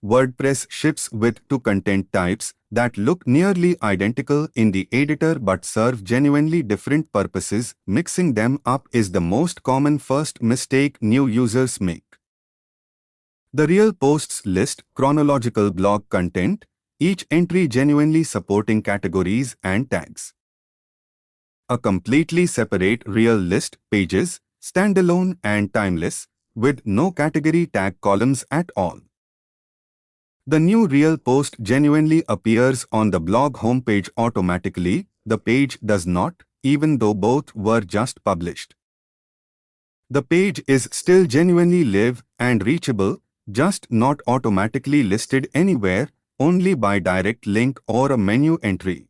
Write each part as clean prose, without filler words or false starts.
WordPress ships with two content types that look nearly identical in the editor but serve genuinely different purposes. Mixing them up is the most common first mistake new users make. The real posts list chronological blog content, each entry genuinely supporting categories and tags. A completely separate real list pages, standalone and timeless, with no category tag columns at all. The new real post genuinely appears on the blog homepage automatically. The page does not, even though both were just published. The page is still genuinely live and reachable, just not automatically listed anywhere, only by direct link or a menu entry.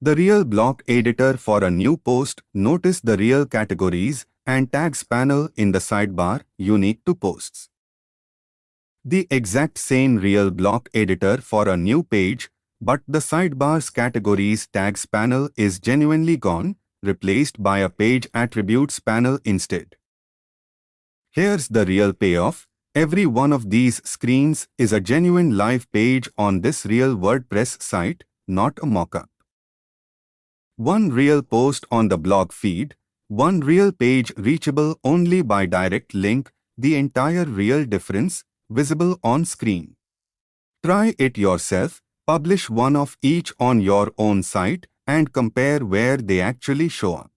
The real blog editor for a new post. Notice the real categories and tags panel in the sidebar unique to posts. The exact same real blog editor for a new page, but the sidebar's categories tags panel is genuinely gone, replaced by a page attributes panel instead. Here's the real payoff. Every one of these screens is a genuine live page on this real WordPress site, not a mockup. One real post on the blog feed, one real page reachable only by direct link, the entire real difference visible on screen. Try it yourself, publish one of each on your own site and compare where they actually show up.